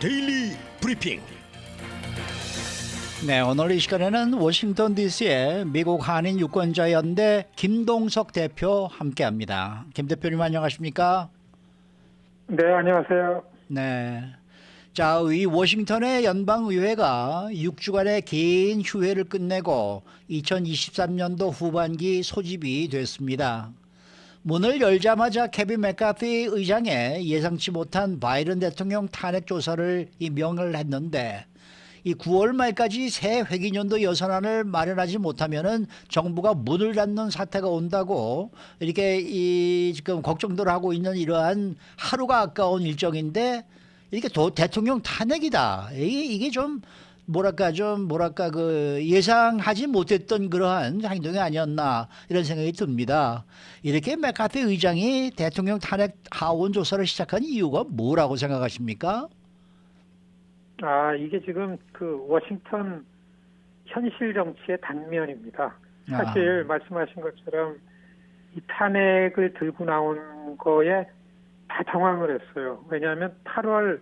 데일리 브리핑. 네, 오늘 이 시간에는 워싱턴 DC의 미국 한인 유권자 연대 김동석 대표 함께합니다. 김 대표님 안녕하십니까? 네, 안녕하세요. 네. 자, 이 워싱턴의 연방의회가 6주간의 긴 휴회를 끝내고 2023년도 후반기 소집이 됐습니다. 문을 열자마자 케빈 맥카티 의장의 예상치 못한 바이든 대통령 탄핵 조사를 명을 했는데 이 9월 말까지 새 회기년도 예산안을 마련하지 못하면은 정부가 문을 닫는 사태가 온다고 이렇게 지금 걱정들 하고 있는 이러한 하루가 아까운 일정인데 이렇게 대통령 탄핵이다. 이게 좀 뭐랄까 그 예상하지 못했던 그러한 행동이 아니었나 이런 생각이 듭니다. 이렇게 맥카티 의장이 대통령 탄핵 하원 조사를 시작한 이유가 뭐라고 생각하십니까? 이게 지금 그 워싱턴 현실 정치의 단면입니다. 사실 말씀하신 것처럼 이 탄핵을 들고 나온 거에 다 당황을 했어요. 왜냐하면 8월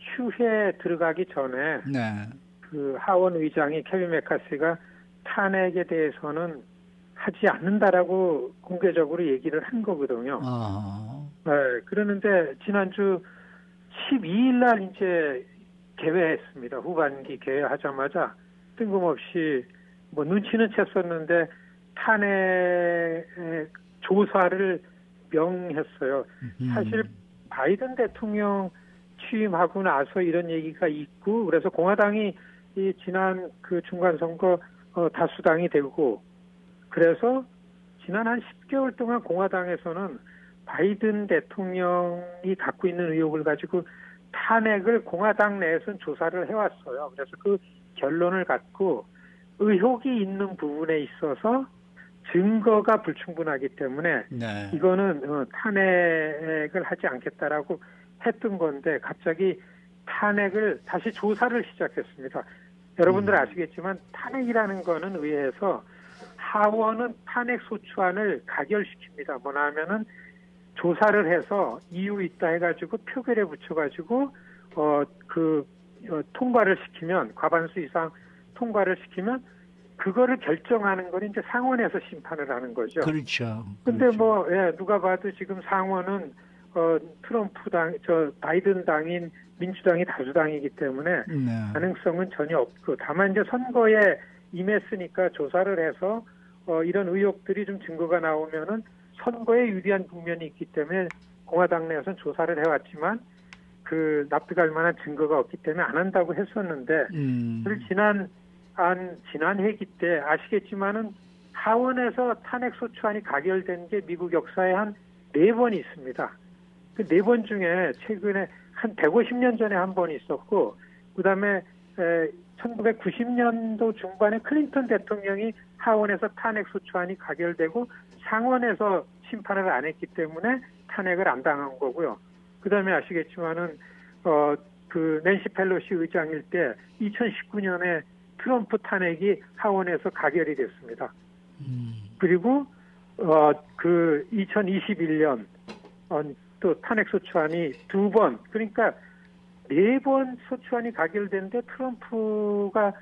휴회 들어가기 전에 네. 그 하원 의장이 케빈 맥카시가 탄핵에 대해서는 하지 않는다라고 공개적으로 얘기를 한 거거든요. 네, 그러는데 지난주 12일 날 이제 개회했습니다. 후반기 개회하자마자 뜬금없이 뭐 눈치는 챘었는데 탄핵 조사를 명했어요. 사실 바이든 대통령 취임하고 나서 이런 얘기가 있고 그래서 공화당이 이 지난 그 중간 선거 다수당이 되고 그래서 지난 한 10개월 동안 공화당에서는 바이든 대통령이 갖고 있는 의혹을 가지고 탄핵을 공화당 내에서는 조사를 해왔어요. 그래서 그 결론을 갖고 의혹이 있는 부분에 있어서 증거가 불충분하기 때문에 네. 이거는 탄핵을 하지 않겠다라고 했던 건데 갑자기 탄핵을 다시 조사를 시작했습니다. 여러분들 아시겠지만 탄핵이라는 거는 의회에서 하원은 탄핵 소추안을 가결시킵니다. 뭐냐 하면은 조사를 해서 이유 있다 해가지고 표결에 붙여가지고 통과를 시키면 과반수 이상 통과를 시키면 그거를 결정하는 건 이제 상원에서 심판을 하는 거죠. 그렇죠. 근데 누가 봐도 지금 상원은 트럼프 바이든 당인 민주당이 다수당이기 때문에 가능성은 전혀 없고 다만 이제 선거에 임했으니까 조사를 해서 이런 의혹들이 좀 증거가 나오면은 선거에 유리한 국면이 있기 때문에 공화당 내에서는 조사를 해왔지만 그 납득할 만한 증거가 없기 때문에 안 한다고 했었는데 지난 회기 때 아시겠지만은 하원에서 탄핵 소추안이 가결된 게 미국 역사에 한 4번 있습니다. 그 4번 중에 최근에 한 150년 전에 한 번 있었고 그다음에 1990년도 중반에 클린턴 대통령이 하원에서 탄핵 소추안이 가결되고 상원에서 심판을 안 했기 때문에 탄핵을 안 당한 거고요. 그다음에 아시겠지만은 그 낸시 펠로시 의장일 때 2019년에 트럼프 탄핵이 하원에서 가결이 됐습니다. 그리고 그 2021년 또 탄핵 소추안이 2번 그러니까 4번 소추안이 가결됐는데 트럼프가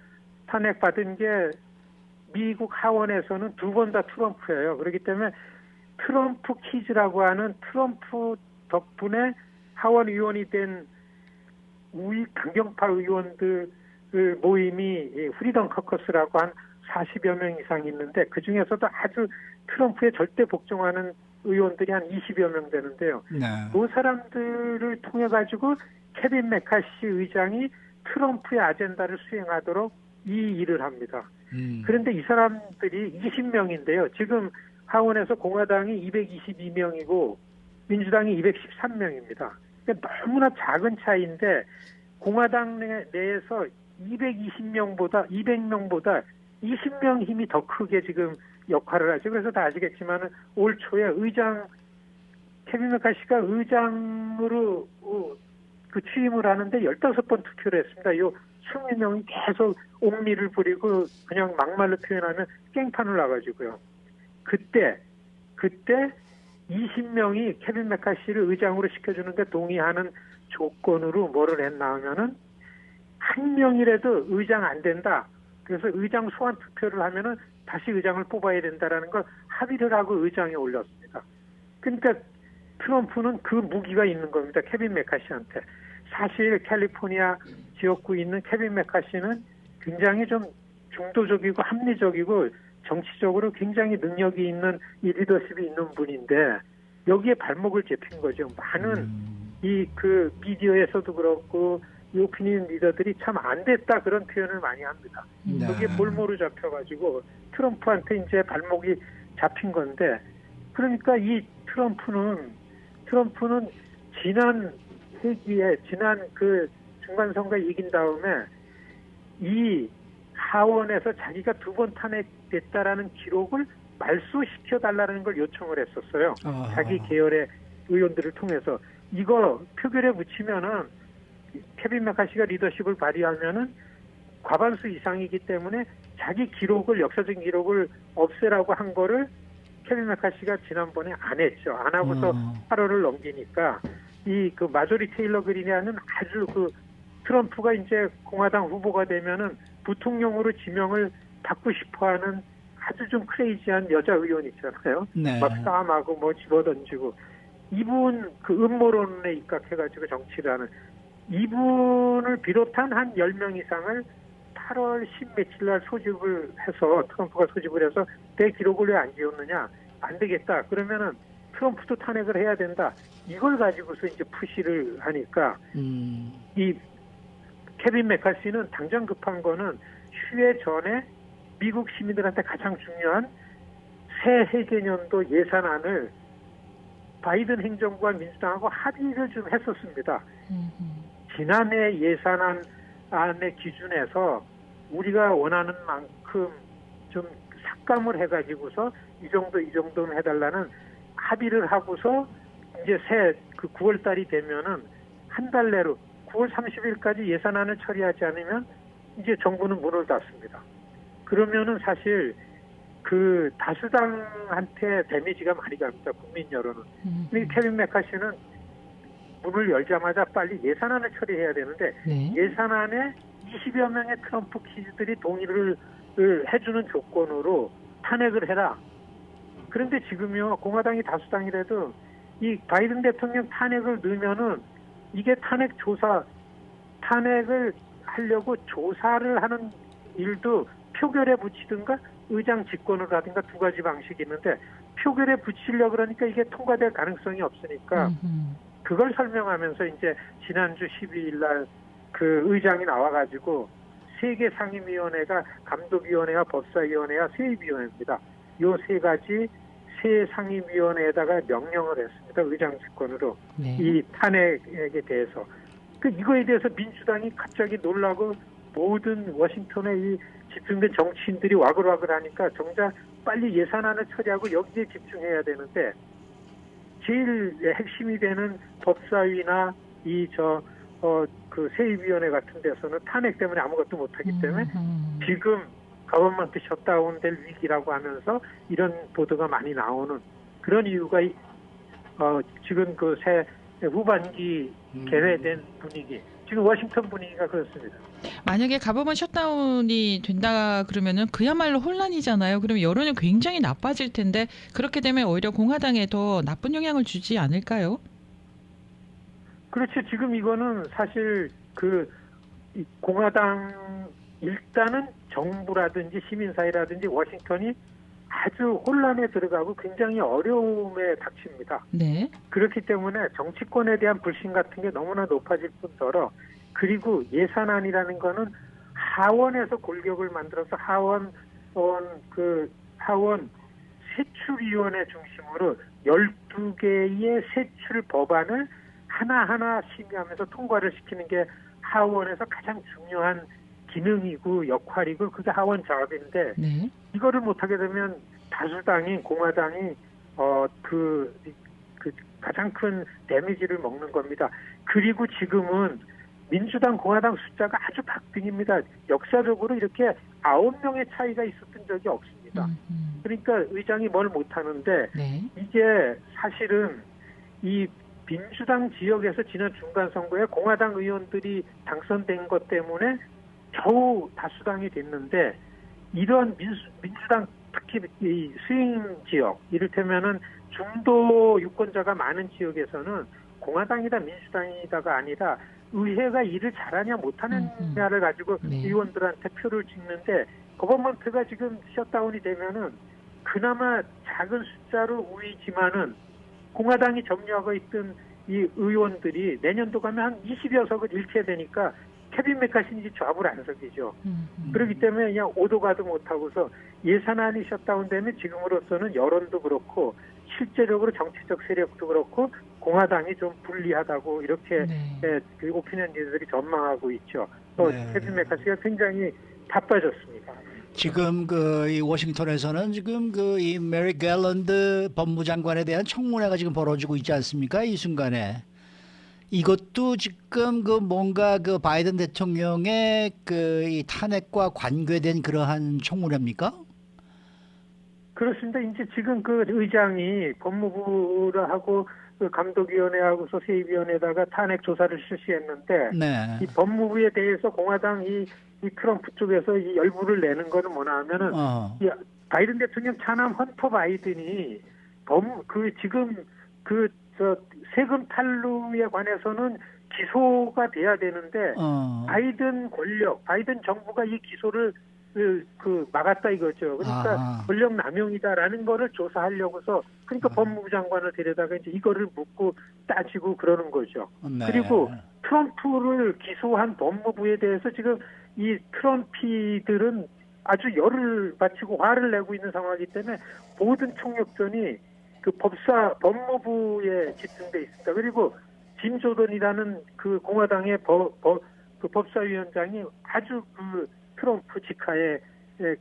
탄핵받은 게 미국 하원에서는 2번 다 트럼프예요. 그렇기 때문에 트럼프 키즈라고 하는 트럼프 덕분에 하원 의원이 된 우익 강경파 의원들 모임이 프리덤 커커스라고 한 40여 명 이상 있는데 그중에서도 아주 트럼프에 절대 복종하는 의원들이 한 20여 명 되는데요. 그 사람들을 통해 가지고 케빈 맥카시 의장이 트럼프의 아젠다를 수행하도록 이 일을 합니다. 그런데 이 사람들이 20명인데요. 지금 하원에서 공화당이 222명이고 민주당이 213명입니다. 그러니까 너무나 작은 차이인데 공화당 내에서 220명보다 20명 힘이 더 크게 지금 역할을 하죠. 그래서 다 아시겠지만 올 초에 케빈 맥카시가 의장으로 그 취임을 하는데 15번 투표를 했습니다. 요 20명이 계속 옥리를 부리고 그냥 막말로 표현하면 깽판을 나가지고요. 그때 20명이 케빈 메카시를 의장으로 시켜주는데 동의하는 조건으로 뭐를 했나하면은 한 명이라도 의장 안 된다. 그래서 의장 소환 투표를 하면은 다시 의장을 뽑아야 된다라는 걸 합의를 하고 의장에 올렸습니다. 그러니까 트럼프는 그 무기가 있는 겁니다. 케빈 메카시한테. 사실 캘리포니아 지역구에 있는 케빈 메카시는 굉장히 좀 중도적이고 합리적이고 정치적으로 굉장히 능력이 있는 이 리더십이 있는 분인데 여기에 발목을 잡힌 거죠. 많은 이 그 미디어에서도 그렇고 이 오피니언 리더들이 참 안 됐다 그런 표현을 많이 합니다. 네. 여기에 볼모로 잡혀가지고 트럼프한테 이제 발목이 잡힌 건데 그러니까 이 트럼프는 지난 회기에 지난 그 중간선거 이긴 다음에 이 하원에서 자기가 2번 탄핵됐다라는 기록을 말소시켜달라는 걸 요청을 했었어요. 자기 계열의 의원들을 통해서 이거 표결에 붙이면은 케빈 메카시가 리더십을 발휘하면은 과반수 이상이기 때문에 자기 기록을 역사적 기록을 없애라고 한 거를 케빈 메카시가 지난번에 안 했죠. 안 하고서 8월을 넘기니까 이 그 마조리 테일러 그린이라는 아주 그 트럼프가 이제 공화당 후보가 되면은 부통령으로 지명을 받고 싶어하는 아주 좀 크레이지한 여자 의원 있잖아요. 네. 막 싸움하고 뭐 집어던지고 이분 그 음모론에 입각해가지고 정치를 하는 이분을 비롯한 한 10명 이상을 8월 10며칠 날 소집을 해서 트럼프가 소집을 해서 내 기록을 왜 안 지웠느냐 안 되겠다 그러면은 트럼프도 탄핵을 해야 된다 이걸 가지고서 이제 푸시를 하니까 이 케빈 메카시는 당장 급한 거는 휴회 전에 미국 시민들한테 가장 중요한 새 회계년도 예산안을 바이든 행정부와 민주당하고 합의를 좀 했었습니다. 지난해 예산안의 기준에서 우리가 원하는 만큼 좀 삭감을 해가지고서 이 정도는 해달라는 합의를 하고서 이제 새 그 9월 달이 되면은 한 달 내로 9월 30일까지 예산안을 처리하지 않으면 이제 정부는 문을 닫습니다. 그러면은 사실 그 다수당한테 데미지가 많이 갑니다. 국민 여론은. 케빈 메카시는 문을 열자마자 빨리 예산안을 처리해야 되는데 네. 예산안에 20여 명의 트럼프 키즈들이 동의를 해주는 조건으로 탄핵을 해라. 그런데 지금요 공화당이 다수당이라도 이 바이든 대통령 탄핵을 넣으면은 이게 탄핵을 하려고 조사를 하는 일도 표결에 붙이든가 의장 직권으로 하든가 두 가지 방식이 있는데 표결에 붙이려고 그러니까 이게 통과될 가능성이 없으니까 그걸 설명하면서 이제 지난주 12일 날 그 의장이 나와가지고 세 개 상임위원회가 감독위원회와 법사위원회와 세입위원회입니다. 요 세 가지 세 상임위원회에다가 명령을 했습니다. 의장 직권으로. 네. 이 탄핵에 대해서. 이거에 대해서 민주당이 갑자기 놀라고 모든 워싱턴의 이 집중된 정치인들이 와글와글 하니까 정작 빨리 예산안을 처리하고 여기에 집중해야 되는데 제일 핵심이 되는 법사위나 그 세입위원회 같은 데서는 탄핵 때문에 아무것도 못하기 때문에 지금 거버먼트 셧다운 될 위기라고 하면서 이런 보도가 많이 나오는 그런 이유가 지금 그 새 후반기 개회된 분위기 지금 워싱턴 분위기가 그렇습니다. 만약에 가버먼 셧다운이 된다 그러면은 그야말로 혼란이잖아요. 그러면 여론이 굉장히 나빠질 텐데 그렇게 되면 오히려 공화당에 더 나쁜 영향을 주지 않을까요? 그렇죠. 지금 이거는 사실 이 공화당 일단은 정부라든지 시민사회라든지 워싱턴이 아주 혼란에 들어가고 굉장히 어려움에 닥칩니다. 네. 그렇기 때문에 정치권에 대한 불신 같은 게 너무나 높아질 뿐더러 그리고 예산안이라는 거는 하원에서 골격을 만들어서 하원 세출위원회 중심으로 12개의 세출 법안을 하나하나 심의하면서 통과를 시키는 게 하원에서 가장 중요한 기능이고 역할이고 그게 하원 작업인데 네. 이거를 못하게 되면 다수당인 공화당이 그 가장 큰 데미지를 먹는 겁니다. 그리고 지금은 민주당 공화당 숫자가 아주 박빙입니다. 역사적으로 이렇게 9명의 차이가 있었던 적이 없습니다. 그러니까 그러니까 의장이 뭘 못하는데 네. 이게 사실은 이 민주당 지역에서 지난 중간 선거에 공화당 의원들이 당선된 것 때문에 겨우 다수당이 됐는데 이런 민주당 특히 이 스윙 지역 이를테면은 중도 유권자가 많은 지역에서는 공화당이다 민주당이다가 아니라 의회가 일을 잘하냐 못하느냐를 가지고 네. 의원들한테 표를 찍는데 거버먼트가 지금 셧다운이 되면은 그나마 작은 숫자로 우위지만은 공화당이 점유하고 있던 이 의원들이 내년도 가면 한 20여 석을 잃게 되니까 케빈 메카시니 좌불 안석이죠. 그렇기 때문에 그냥 오도 가도 못하고서 예산안이 셧다운되면 지금으로서는 여론도 그렇고 실제적으로 정치적 세력도 그렇고 공화당이 좀 불리하다고 이렇게 네. 그 오피니언리더들이 전망하고 있죠. 또 네. 케빈 메카시가 굉장히 바빠졌습니다. 지금 이 워싱턴에서는 지금 이 메리 갤런드 법무장관에 대한 청문회가 지금 벌어지고 있지 않습니까? 이 순간에 이것도 지금 뭔가 바이든 대통령의 이 탄핵과 관계된 그러한 청문회입니까? 그렇습니다. 이제 지금 그 의장이 법무부를 하고 그 감독위원회하고서 세입위원회에다가 탄핵 조사를 실시했는데 네. 이 법무부에 대해서 공화당 이 트럼프 쪽에서 이 열불을 내는 거는 뭐냐 하면은 이 바이든 대통령 차남 헌터 바이든이 지금 세금 탈루에 관해서는 기소가 돼야 되는데 바이든 정부가 이 기소를 막았다 이거죠. 그러니까 권력 남용이다라는 거를 조사하려고서 그러니까 법무부 장관을 데려다가 이제 이거를 묻고 따지고 그러는 거죠. 네. 그리고 트럼프를 기소한 법무부에 대해서 지금 이 트럼피들은 아주 열을 바치고 화를 내고 있는 상황이기 때문에 모든 총력전이 법무부에 집중돼 있습니다. 그리고 짐 조던이라는 그 공화당의 그 법사위원장이 아주 트럼프 직하의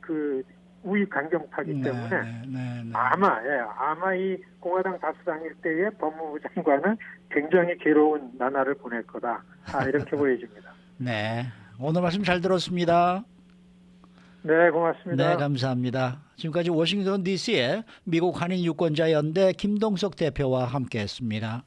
그 우익 강경파이기 때문에 아마 이 공화당 다수당일 때의 법무부 장관은 굉장히 괴로운 나날을 보낼 거다. 이렇게 보여집니다. 네. 오늘 말씀 잘 들었습니다. 네, 고맙습니다. 네, 감사합니다. 지금까지 워싱턴 DC의 미국 한인 유권자 연대 김동석 대표와 함께했습니다.